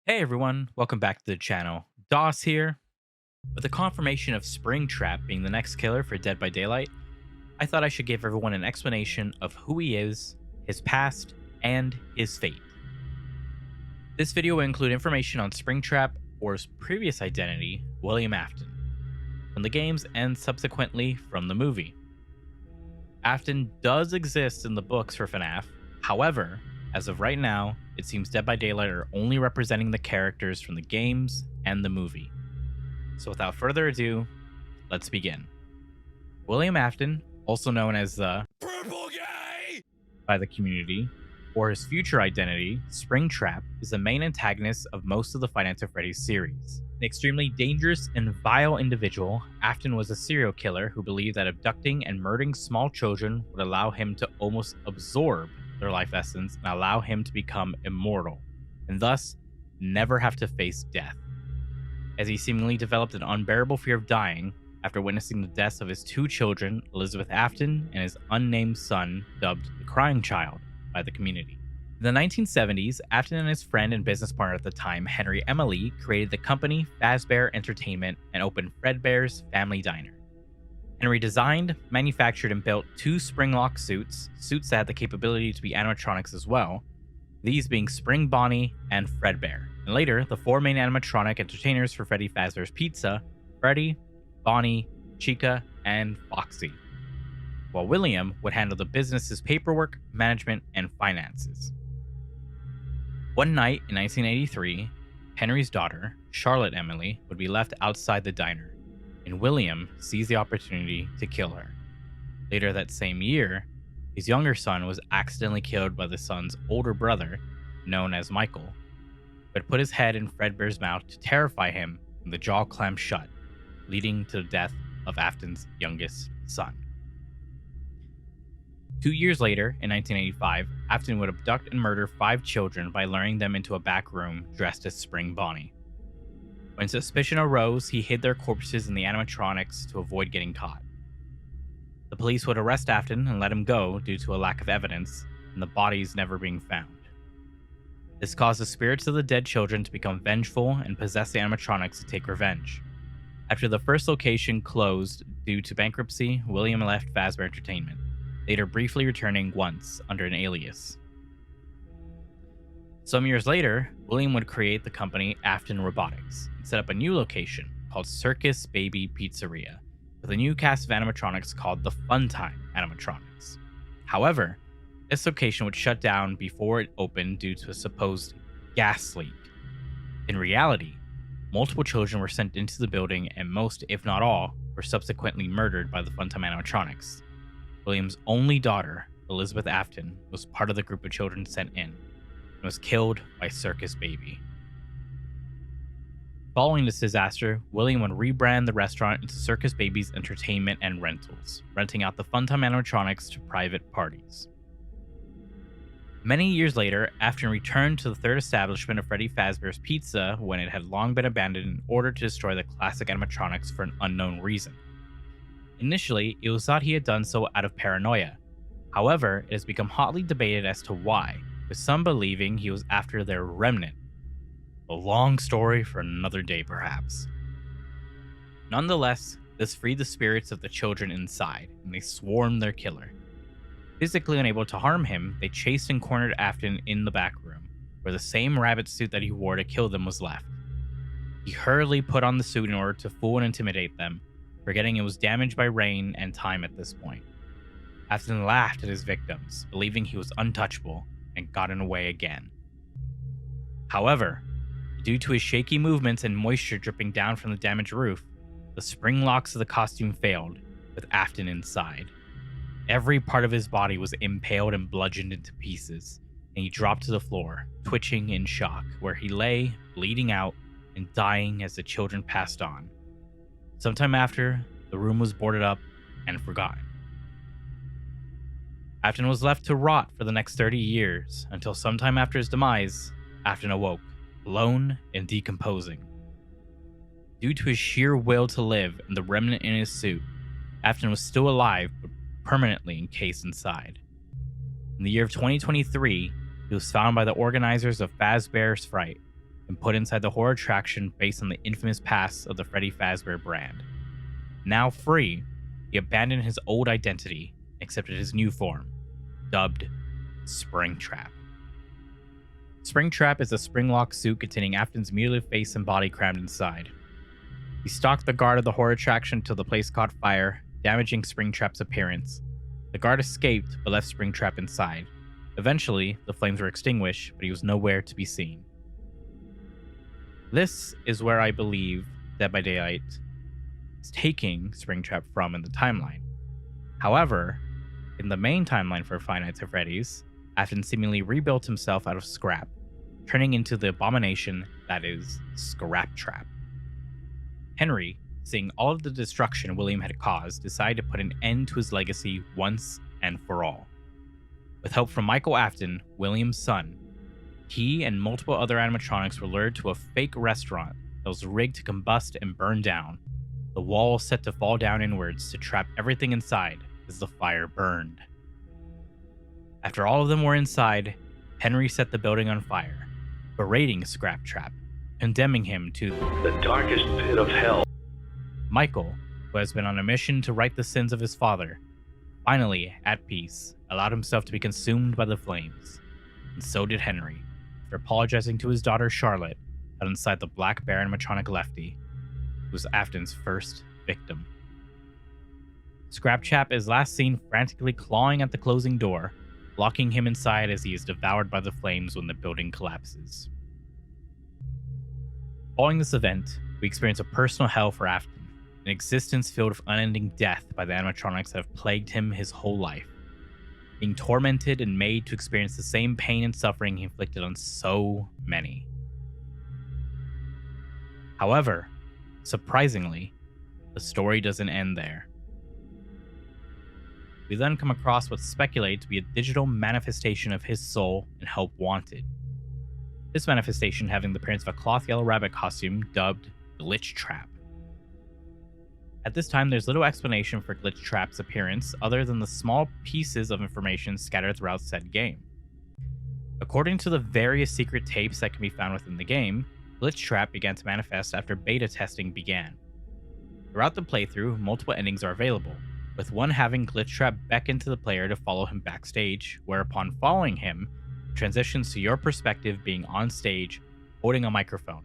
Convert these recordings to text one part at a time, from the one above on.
Hey everyone, welcome back to the channel. Doss here. With the confirmation of Springtrap being the next killer for Dead by Daylight, I thought I should give everyone an explanation of who he is, his past, and his fate. This video will include information on Springtrap or his previous identity, William Afton, from the games and subsequently from the movie. Afton does exist in the books for FNAF, however, as of right now, it seems Dead by Daylight are only representing the characters from the games and the movie. So without further ado, let's begin. William Afton, also known as the Purple Guy by the community, or his future identity, Springtrap, is the main antagonist of most of the Five Nights at Freddy's series. An extremely dangerous and vile individual, Afton was a serial killer who believed that abducting and murdering small children would allow him to almost absorb their life essence and allow him to become immortal, and thus never have to face death. As he seemingly developed an unbearable fear of dying after witnessing the deaths of his two children, Elizabeth Afton and his unnamed son, dubbed the Crying Child by the community. In the 1970s, Afton and his friend and business partner at the time, Henry Emily, created the company Fazbear Entertainment and opened Fredbear's Family Diner. Henry designed, manufactured, and built two spring-lock suits that had the capability to be animatronics as well, these being Spring Bonnie and Fredbear, and later the four main animatronic entertainers for Freddy Fazbear's Pizza, Freddy, Bonnie, Chica, and Foxy, while William would handle the business's paperwork, management, and finances. One night in 1983, Henry's daughter, Charlotte Emily, would be left outside the diner, and William sees the opportunity to kill her. Later that same year, his younger son was accidentally killed by the son's older brother, known as Michael, who had put his head in Fredbear's mouth to terrify him when the jaw clamped shut, leading to the death of Afton's youngest son. 2 years later, in 1985, Afton would abduct and murder 5 children by luring them into a back room dressed as Spring Bonnie. When suspicion arose, he hid their corpses in the animatronics to avoid getting caught. The police would arrest Afton and let him go due to a lack of evidence, and the bodies never being found. This caused the spirits of the dead children to become vengeful and possess the animatronics to take revenge. After the first location closed due to bankruptcy, William left Fazbear Entertainment, later briefly returning once under an alias. Some years later, William would create the company Afton Robotics and set up a new location called Circus Baby Pizzeria with a new cast of animatronics called the Funtime Animatronics. However, this location would shut down before it opened due to a supposed gas leak. In reality, multiple children were sent into the building and most, if not all, were subsequently murdered by the Funtime Animatronics. William's only daughter, Elizabeth Afton, was part of the group of children sent in, and was killed by Circus Baby. Following this disaster, William would rebrand the restaurant into Circus Baby's Entertainment and Rentals, renting out the Funtime animatronics to private parties. Many years later, Afton returned to the third establishment of Freddy Fazbear's Pizza when it had long been abandoned in order to destroy the classic animatronics for an unknown reason. Initially, it was thought he had done so out of paranoia. However, it has become hotly debated as to why, with some believing he was after their remnant. A long story for another day, perhaps. Nonetheless, this freed the spirits of the children inside, and they swarmed their killer. Physically unable to harm him, they chased and cornered Afton in the back room, where the same rabbit suit that he wore to kill them was left. He hurriedly put on the suit in order to fool and intimidate them, forgetting it was damaged by rain and time at this point. Afton laughed at his victims, believing he was untouchable, and gotten away again. However, due to his shaky movements and moisture dripping down from the damaged roof, the spring locks of the costume failed, with Afton inside. Every part of his body was impaled and bludgeoned into pieces, and he dropped to the floor, twitching in shock, where he lay, bleeding out, and dying as the children passed on. Sometime after, the room was boarded up and forgotten. Afton was left to rot for the next 30 years, until sometime after his demise, Afton awoke, alone and decomposing. Due to his sheer will to live and the remnant in his suit, Afton was still alive but permanently encased inside. In the year of 2023, he was found by the organizers of Fazbear's Fright, and put inside the horror attraction based on the infamous past of the Freddy Fazbear brand. Now free, he abandoned his old identity and accepted his new form, dubbed Springtrap. Springtrap is a spring-locked suit containing Afton's mutilated face and body crammed inside. He stalked the guard of the horror attraction till the place caught fire, damaging Springtrap's appearance. The guard escaped but left Springtrap inside. Eventually, the flames were extinguished, but he was nowhere to be seen. This is where I believe Dead by Daylight is taking Springtrap from in the timeline. However, in the main timeline for Five Nights at Freddy's, Afton seemingly rebuilt himself out of scrap, turning into the abomination that is Scraptrap. Henry, seeing all of the destruction William had caused, decided to put an end to his legacy once and for all. With help from Michael Afton, William's son, he and multiple other animatronics were lured to a fake restaurant that was rigged to combust and burn down, the walls set to fall down inwards to trap everything inside as the fire burned. After all of them were inside, Henry set the building on fire, berating Scraptrap, condemning him to the darkest pit of hell. Michael, who has been on a mission to right the sins of his father, finally, at peace, allowed himself to be consumed by the flames. And so did Henry, after apologizing to his daughter Charlotte, held inside the Black Bear animatronic Lefty, who was Afton's first victim. Scraptrap is last seen frantically clawing at the closing door, locking him inside as he is devoured by the flames when the building collapses. Following this event, we experience a personal hell for Afton, an existence filled with unending death by the animatronics that have plagued him his whole life, being tormented and made to experience the same pain and suffering he inflicted on so many. However, surprisingly, the story doesn't end there. We then come across what's speculated to be a digital manifestation of his soul and help wanted. This manifestation having the appearance of a cloth yellow rabbit costume dubbed Glitchtrap. At this time, there's little explanation for Glitchtrap's appearance other than the small pieces of information scattered throughout said game. According to the various secret tapes that can be found within the game, Glitchtrap began to manifest after beta testing began. Throughout the playthrough, multiple endings are available, with one having Glitchtrap beckon to the player to follow him backstage, whereupon following him transitions to your perspective being on stage holding a microphone,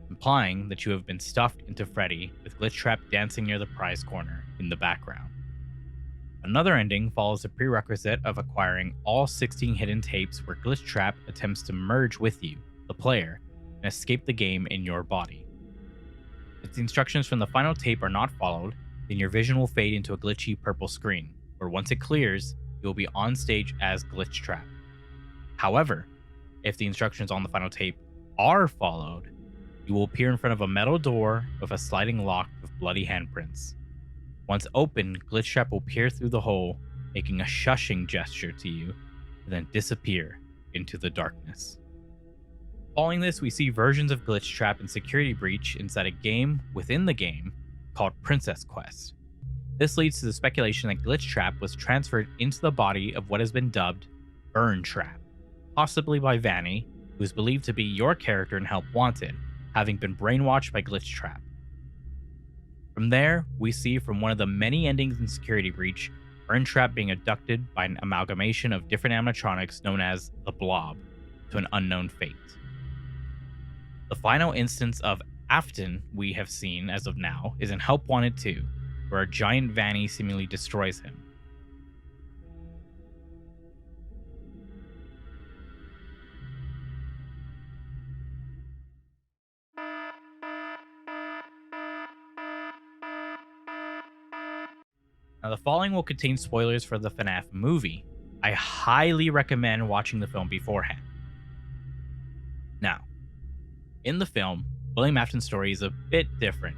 implying that you have been stuffed into Freddy with Glitchtrap dancing near the prize corner in the background. Another ending follows the prerequisite of acquiring all 16 hidden tapes where Glitchtrap attempts to merge with you, the player, and escape the game in your body. If the instructions from the final tape are not followed, then your vision will fade into a glitchy purple screen, where once it clears, you will be on stage as Glitchtrap. However, if the instructions on the final tape are followed, you will appear in front of a metal door with a sliding lock with bloody handprints. Once open, Glitchtrap will peer through the hole, making a shushing gesture to you, and then disappear into the darkness. Following this, we see versions of Glitchtrap and Security Breach inside a game within the game called Princess Quest. This leads to the speculation that Glitchtrap was transferred into the body of what has been dubbed Burn Trap, possibly by Vanny, who is believed to be your character in Help Wanted, having been brainwashed by Glitchtrap. From there, we see from one of the many endings in Security Breach, Burn Trap being abducted by an amalgamation of different animatronics known as the Blob, to an unknown fate. The final instance of Afton we have seen as of now is in Help Wanted 2, where a giant Vanny seemingly destroys him. Now, the following will contain spoilers for the FNaF movie. I highly recommend watching the film beforehand. Now, in the film, William Afton's story is a bit different.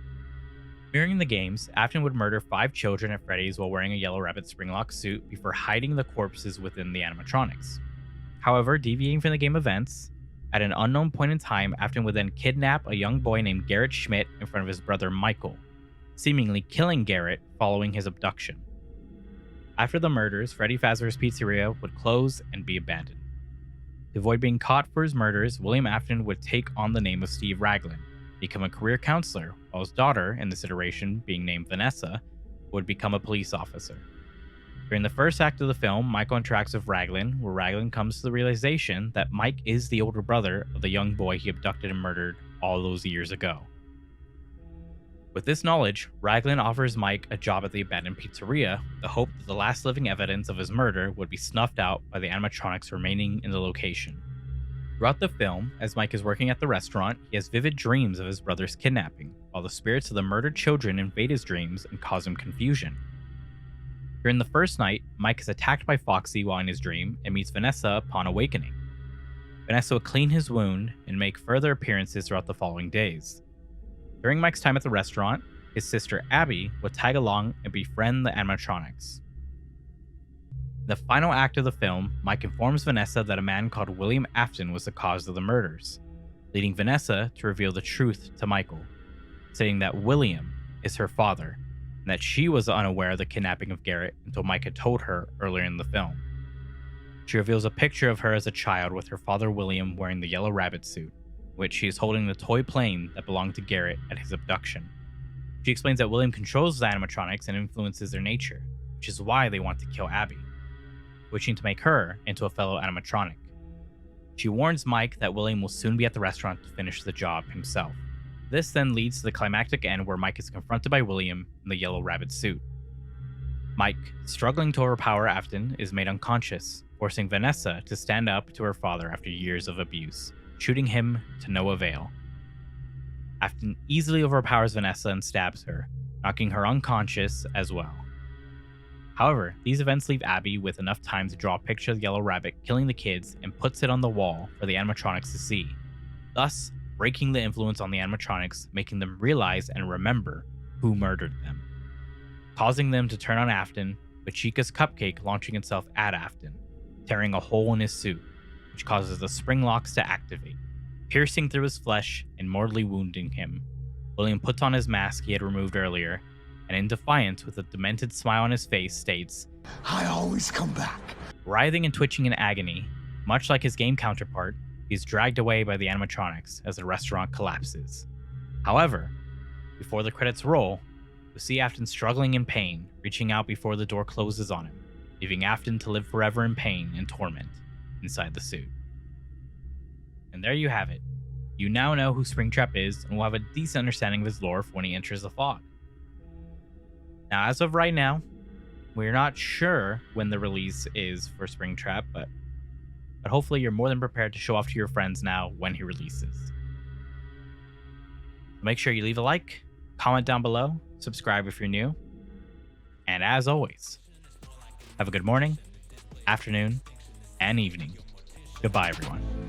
During the games, Afton would murder 5 children at Freddy's while wearing a yellow rabbit springlock suit before hiding the corpses within the animatronics. However, deviating from the game events, at an unknown point in time, Afton would then kidnap a young boy named Garrett Schmidt in front of his brother Michael, seemingly killing Garrett following his abduction. After the murders, Freddy Fazbear's Pizzeria would close and be abandoned. To avoid being caught for his murders, William Afton would take on the name of Steve Raglan, become a career counselor, while his daughter, in this iteration being named Vanessa, would become a police officer. During the first act of the film, Michael interacts with Raglan, where Raglan comes to the realization that Mike is the older brother of the young boy he abducted and murdered all those years ago. With this knowledge, Raglan offers Mike a job at the abandoned pizzeria with the hope that the last living evidence of his murder would be snuffed out by the animatronics remaining in the location. Throughout the film, as Mike is working at the restaurant, he has vivid dreams of his brother's kidnapping, while the spirits of the murdered children invade his dreams and cause him confusion. During the first night, Mike is attacked by Foxy while in his dream and meets Vanessa upon awakening. Vanessa will clean his wound and make further appearances throughout the following days. During Mike's time at the restaurant, his sister Abby would tag along and befriend the animatronics. In the final act of the film, Mike informs Vanessa that a man called William Afton was the cause of the murders, leading Vanessa to reveal the truth to Michael, saying that William is her father, and that she was unaware of the kidnapping of Garrett until Mike had told her earlier in the film. She reveals a picture of her as a child with her father William wearing the yellow rabbit suit, in which she is holding the toy plane that belonged to Garrett at his abduction. She explains that William controls the animatronics and influences their nature, which is why they want to kill Abby, wishing to make her into a fellow animatronic. She warns Mike that William will soon be at the restaurant to finish the job himself. This then leads to the climactic end where Mike is confronted by William in the yellow rabbit suit. Mike, struggling to overpower Afton, is made unconscious, forcing Vanessa to stand up to her father after years of abuse, shooting him to no avail. Afton easily overpowers Vanessa and stabs her, knocking her unconscious as well. However, these events leave Abby with enough time to draw a picture of the yellow rabbit killing the kids and puts it on the wall for the animatronics to see, thus breaking the influence on the animatronics, making them realize and remember who murdered them, causing them to turn on Afton, with Chica's cupcake launching itself at Afton, tearing a hole in his suit, which causes the spring locks to activate, piercing through his flesh and mortally wounding him. William puts on his mask he had removed earlier, and in defiance with a demented smile on his face states, "I always come back." Writhing and twitching in agony, much like his game counterpart, he's dragged away by the animatronics as the restaurant collapses. However, before the credits roll, we see Afton struggling in pain, reaching out before the door closes on him, leaving Afton to live forever in pain and torment inside the suit. And there you have it. You now know who Springtrap is and will have a decent understanding of his lore for when he enters the fog. Now, as of right now, we're not sure when the release is for Springtrap, but hopefully you're more than prepared to show off to your friends now when he releases. Make sure you leave a like, comment down below, subscribe if you're new, and as always, have a good morning, afternoon, and evening. Goodbye, everyone.